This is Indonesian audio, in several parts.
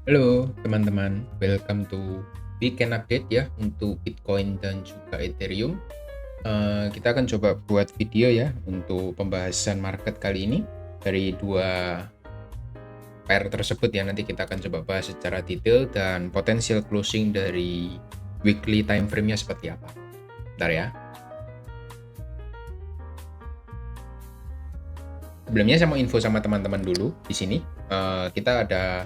Halo teman-teman, welcome to Weekend Update ya untuk Bitcoin dan juga Ethereum. Kita akan coba buat video ya untuk pembahasan market kali ini dari dua pair tersebut ya. Nanti kita akan coba bahas secara detail dan potensial closing dari weekly time frame-nya seperti apa. Bentar ya. Sebelumnya saya mau info sama teman-teman dulu di sini. Kita ada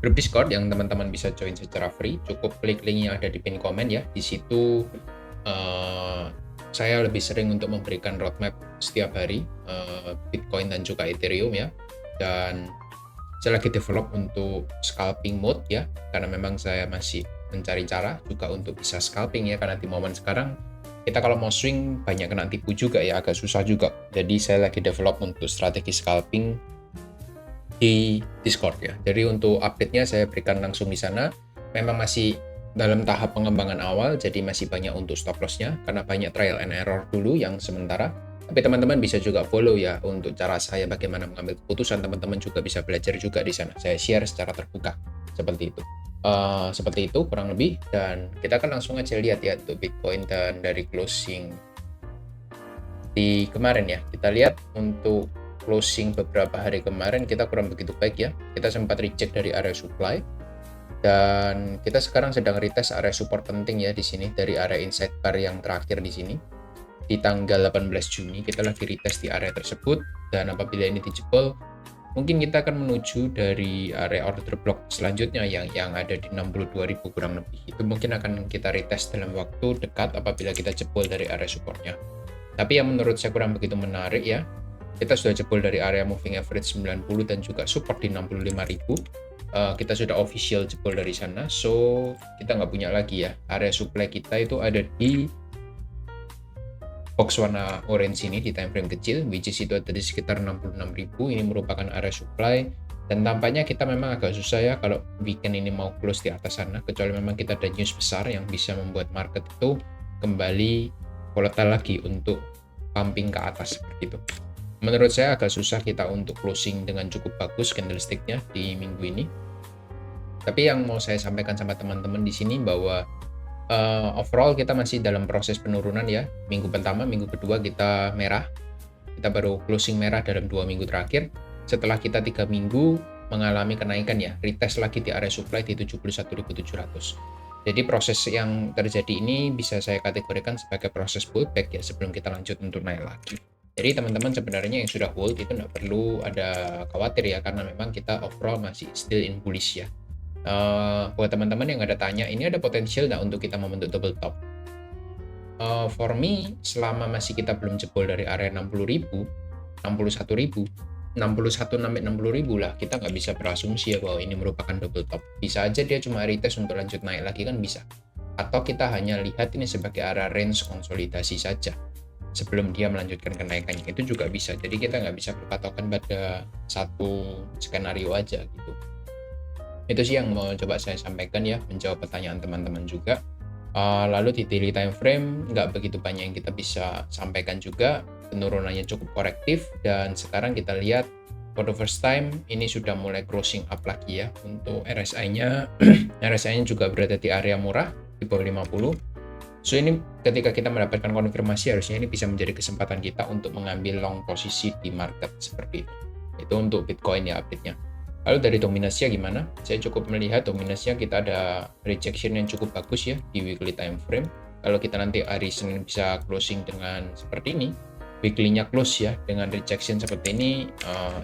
grup Discord yang teman-teman bisa join secara free. Cukup klik link yang ada di pin komen ya. Di situ saya lebih sering untuk memberikan roadmap setiap hari Bitcoin dan juga Ethereum ya. Dan saya lagi develop untuk scalping mode ya, karena memang saya masih mencari cara juga untuk bisa scalping ya, karena di momen sekarang kita kalau mau swing banyak kena tipu juga ya, agak susah juga. Jadi saya lagi develop untuk strategi scalping di Discord ya. Jadi untuk update-nya saya berikan langsung di sana. Memang masih dalam tahap pengembangan awal, jadi masih banyak untuk stop loss-nya karena banyak trial and error dulu yang sementara. Tapi teman-teman bisa juga follow ya untuk cara saya bagaimana mengambil keputusan. Teman-teman juga bisa belajar juga di sana. Saya share secara terbuka seperti itu. Seperti itu kurang lebih, dan kita akan langsung aja lihat ya untuk Bitcoin dan dari closing di kemarin ya. Kita lihat untuk closing beberapa hari kemarin kita kurang begitu baik ya. Kita sempat reject dari area supply dan kita sekarang sedang retest area support penting ya di sini dari area inside bar yang terakhir di sini. Di tanggal 18 Juni kita lagi retest di area tersebut, dan apabila ini dijebol mungkin kita akan menuju dari area order block selanjutnya yang ada di 62.000 kurang lebih. Itu mungkin akan kita retest dalam waktu dekat apabila kita jebol dari area supportnya. Tapi yang menurut saya kurang begitu menarik ya, kita sudah jebol dari area moving average 90 dan juga support di 65.000. Kita sudah official jebol dari sana, so kita nggak punya lagi ya. Area supply kita itu ada di box warna orange ini di time frame kecil, which is itu ada di sekitar 66.000. Ini merupakan area supply, dan tampaknya kita memang agak susah ya kalau weekend ini mau close di atas sana, kecuali memang kita ada news besar yang bisa membuat market itu kembali volatile lagi untuk pumping ke atas seperti itu. Menurut saya agak susah kita untuk closing dengan cukup bagus candlestick-nya di minggu ini. Tapi yang mau saya sampaikan sama teman-teman di sini bahwa overall kita masih dalam proses penurunan ya. Minggu pertama, minggu kedua kita merah. Kita baru closing merah dalam 2 minggu terakhir. Setelah kita 3 minggu mengalami kenaikan ya, retest lagi di area supply di 71.700. Jadi proses yang terjadi ini bisa saya kategorikan sebagai proses pullback ya, sebelum kita lanjut untuk naik lagi. Jadi teman-teman sebenarnya yang sudah hold itu nggak perlu ada khawatir ya, karena memang kita overall masih still in bullish ya. Buat teman-teman yang ada tanya, ini ada potensial nggak untuk kita membentuk double top? For me, selama masih kita belum jebol dari area 60.000, 61.000, 61 sampai 60.000 lah, kita nggak bisa berasumsi ya bahwa ini merupakan double top. Bisa aja dia cuma retest untuk lanjut naik lagi, kan bisa. Atau kita hanya lihat ini sebagai area range konsolidasi saja sebelum dia melanjutkan kenaikannya, itu juga bisa. Jadi kita nggak bisa berpatokan pada satu skenario aja gitu. Itu sih yang mau coba saya sampaikan ya, menjawab pertanyaan teman-teman juga. Lalu di daily time frame nggak begitu banyak yang kita bisa sampaikan juga, penurunannya cukup korektif, dan sekarang kita lihat for the first time ini sudah mulai crossing up lagi ya untuk RSI-nya. RSI-nya juga berada di area murah di bawah 50. So ini ketika kita mendapatkan konfirmasi, harusnya ini bisa menjadi kesempatan kita untuk mengambil long posisi di market seperti itu. Itu untuk Bitcoin ya update-nya. Lalu dari dominasinya gimana? Saya cukup melihat dominasinya kita ada rejection yang cukup bagus ya di weekly time frame. Kalau kita nanti hari Senin bisa closing dengan seperti ini, weekly-nya close ya dengan rejection seperti ini,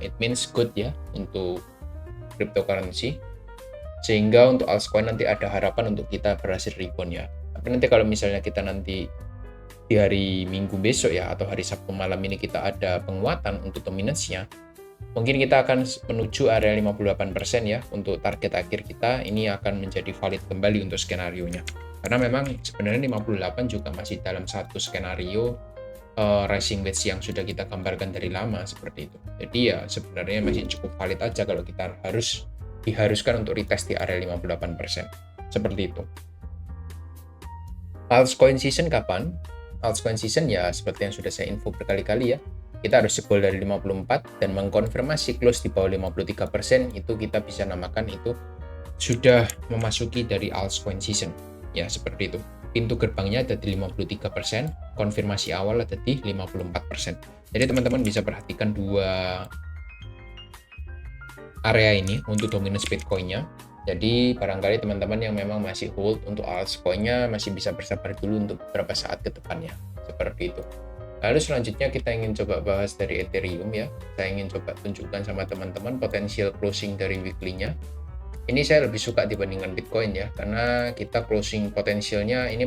it means good ya untuk cryptocurrency. Sehingga untuk altcoin nanti ada harapan untuk kita berhasil rebound ya. Tapi nanti kalau misalnya kita nanti di hari Minggu besok ya, atau hari Sabtu malam ini kita ada penguatan untuk dominasinya, mungkin kita akan menuju area 58% ya untuk target akhir kita. Ini akan menjadi valid kembali untuk skenario-nya. Karena memang sebenarnya 58 juga masih dalam satu skenario rising wedge yang sudah kita gambarkan dari lama seperti itu. Jadi ya sebenarnya masih cukup valid aja kalau kita diharuskan untuk retest di area 58%. Seperti itu. Altcoin season kapan? Altcoin season ya seperti yang sudah saya info berkali-kali ya. Kita harus jebol dari 54 dan mengkonfirmasi close di bawah 53%, itu kita bisa namakan itu sudah memasuki dari altcoin season. Ya, seperti itu. Pintu gerbangnya ada di 53%, konfirmasi awal ada di 54%. Jadi teman-teman bisa perhatikan dua area ini untuk dominance Bitcoin-nya. Jadi barangkali teman-teman yang memang masih hold untuk altcoin-nya masih bisa bersabar dulu untuk beberapa saat ke depannya. Seperti itu. Lalu selanjutnya kita ingin coba bahas dari Ethereum ya. Saya ingin coba tunjukkan sama teman-teman potensial closing dari weekly-nya. Ini saya lebih suka dibandingkan Bitcoin ya, karena kita closing potensialnya ini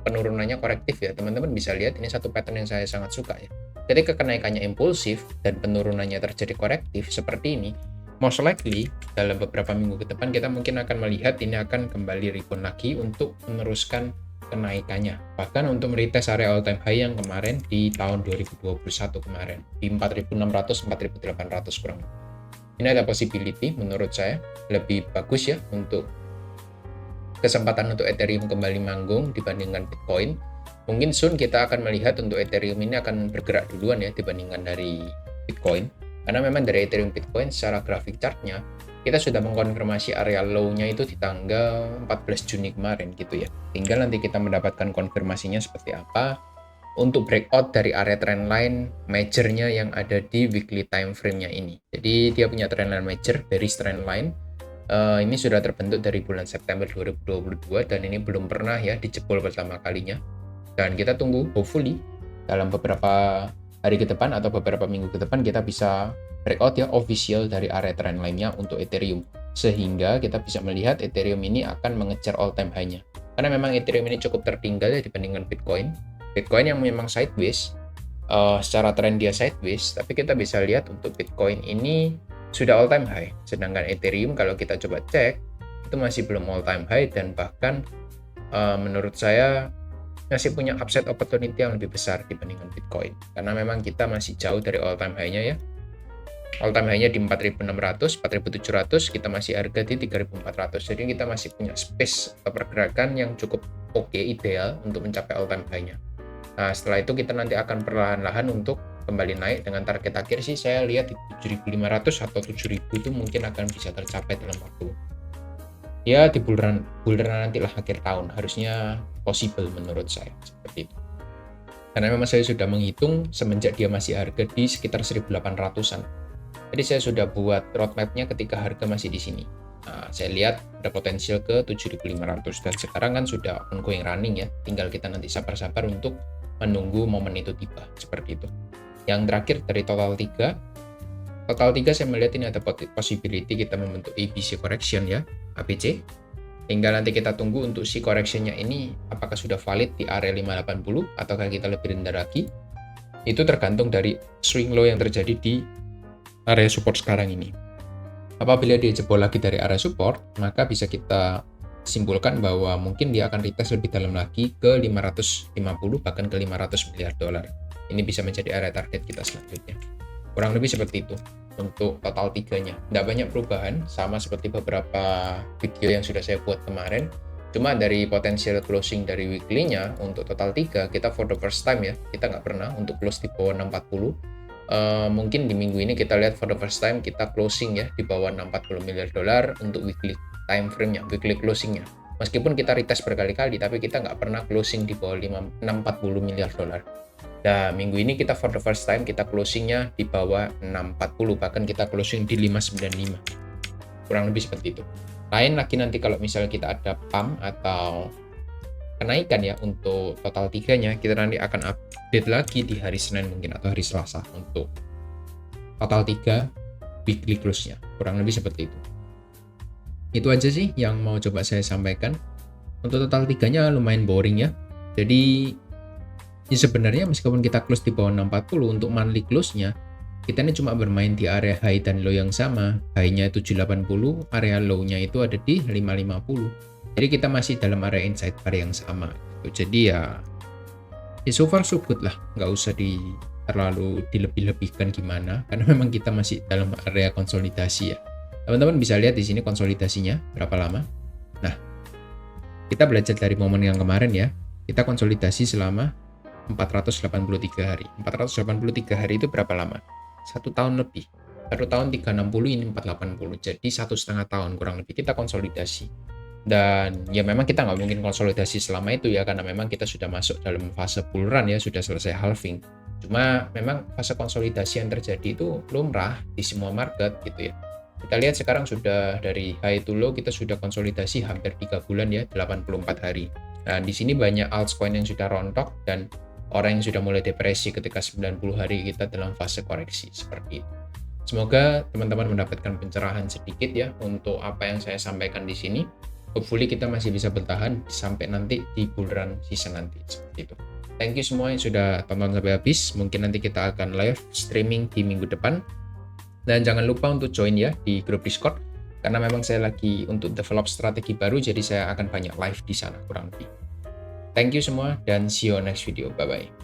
penurunannya korektif ya. Teman-teman bisa lihat ini satu pattern yang saya sangat suka ya. Ketika kenaikannya impulsif dan penurunannya terjadi korektif seperti ini, most likely dalam beberapa minggu ke depan kita mungkin akan melihat ini akan kembali rebound lagi untuk meneruskan kenaikannya. Bahkan untuk meretest area all time high yang kemarin di tahun 2021 kemarin di 4.600 4.800 kurang. Ini ada possibility menurut saya lebih bagus ya untuk kesempatan untuk Ethereum kembali manggung dibandingkan Bitcoin. Mungkin soon kita akan melihat untuk Ethereum ini akan bergerak duluan ya dibandingkan dari Bitcoin. Karena memang dari Ethereum Bitcoin secara grafik chartnya kita sudah mengkonfirmasi area low-nya itu di tanggal 14 Juni kemarin gitu ya. Tinggal nanti kita mendapatkan konfirmasinya seperti apa untuk breakout dari area trendline majornya yang ada di weekly time frame-nya ini. Jadi dia punya trendline major, bearish trendline. Ini sudah terbentuk dari bulan September 2022 dan ini belum pernah ya dijebol pertama kalinya. Dan kita tunggu hopefully dalam beberapa hari ke depan atau beberapa minggu ke depan kita bisa breakout ya official dari area trendline-nya untuk Ethereum. Sehingga kita bisa melihat Ethereum ini akan mengejar all time high-nya. Karena memang Ethereum ini cukup tertinggal ya dibandingkan Bitcoin. Bitcoin yang memang sideways, secara tren dia sideways, tapi kita bisa lihat untuk Bitcoin ini sudah all time high. Sedangkan Ethereum kalau kita coba cek, itu masih belum all time high dan bahkan menurut saya masih punya upside opportunity yang lebih besar dibandingkan Bitcoin. Karena memang kita masih jauh dari all time high-nya ya. All time high-nya di 4.600, 4.700, kita masih harga di 3.400. Jadi kita masih punya space atau pergerakan yang cukup oke, ideal untuk mencapai all time high-nya. Nah, setelah itu kita nanti akan perlahan-lahan untuk kembali naik dengan target akhir sih saya lihat di 7.500 atau 7.000 itu mungkin akan bisa tercapai dalam waktu. Ya, di bulan nantilah akhir tahun harusnya possible menurut saya seperti itu. Karena memang saya sudah menghitung semenjak dia masih harga di sekitar 1.800-an. Jadi saya sudah buat roadmap-nya ketika harga masih di sini. Nah, saya lihat ada potensial ke 7.500 dan sekarang kan sudah ongoing running ya. Tinggal kita nanti sabar-sabar untuk menunggu momen itu tiba, seperti itu. Yang terakhir dari total 3 saya melihat ini ada possibility kita membentuk ABC correction ya, ABC. Tinggal nanti kita tunggu untuk si correction-nya ini apakah sudah valid di area 580 ataukah kita lebih rendah lagi. Itu tergantung dari swing low yang terjadi di area support sekarang ini. Apabila dia jebol lagi dari area support, maka bisa kita simpulkan bahwa mungkin dia akan retest lebih dalam lagi ke 550 bahkan ke 500 miliar dolar. Ini bisa menjadi area target kita selanjutnya. Kurang lebih seperti itu untuk total 3-nya. Tidak banyak perubahan, sama seperti beberapa video yang sudah saya buat kemarin. Cuma dari potensial closing dari weekly-nya untuk total 3, kita for the first time ya, kita nggak pernah untuk close di bawah 640. Mungkin di minggu ini kita lihat for the first time kita closing ya di bawah 640 miliar dolar untuk weekly time frame-nya, weekly closing-nya. Meskipun kita retest berkali-kali, tapi kita nggak pernah closing di bawah 640 miliar dolar. Nah, minggu ini kita for the first time kita closing-nya di bawah 640, bahkan kita closing di 595. Kurang lebih seperti itu. Lain lagi nanti kalau misalnya kita ada pump atau kenaikan ya untuk total 3-nya, kita nanti akan update lagi di hari Senin mungkin atau hari Selasa untuk total 3 weekly close-nya. Kurang lebih seperti itu. Itu aja sih yang mau coba saya sampaikan. Untuk total 3-nya lumayan boring ya. Jadi ya sebenarnya meskipun kita close di bawah 640 untuk monthly close-nya, kita ini cuma bermain di area high dan low yang sama. High-nya 780, area low-nya itu ada di 550. Jadi kita masih dalam area inside bar yang sama. Jadi ya so far so good lah. Nggak usah terlalu dilebih-lebihkan gimana. Karena memang kita masih dalam area konsolidasi ya. Teman-teman bisa lihat di sini konsolidasinya berapa lama. Nah, kita belajar dari momen yang kemarin ya. Kita konsolidasi selama 483 hari. 483 hari itu berapa lama? 1 tahun lebih. 1 tahun 360, ini 480. Jadi 1,5 tahun kurang lebih kita konsolidasi. Dan ya memang kita nggak mungkin konsolidasi selama itu ya, karena memang kita sudah masuk dalam fase bull run ya, sudah selesai halving. Cuma memang fase konsolidasi yang terjadi itu lumrah di semua market gitu ya. Kita lihat sekarang sudah dari high to low, kita sudah konsolidasi hampir 3 bulan ya, 84 hari. Nah, di sini banyak altcoin yang sudah rontok dan orang yang sudah mulai depresi ketika 90 hari kita dalam fase koreksi seperti itu. Semoga teman-teman mendapatkan pencerahan sedikit ya untuk apa yang saya sampaikan di sini. Hopefully kita masih bisa bertahan sampai nanti di bull run season nanti seperti itu. Thank you semua yang sudah tonton sampai habis. Mungkin nanti kita akan live streaming di minggu depan. Dan jangan lupa untuk join ya di grup Discord, karena memang saya lagi untuk develop strategi baru, jadi saya akan banyak live di sana kurang lebih. Thank you semua dan see you on next video. Bye bye.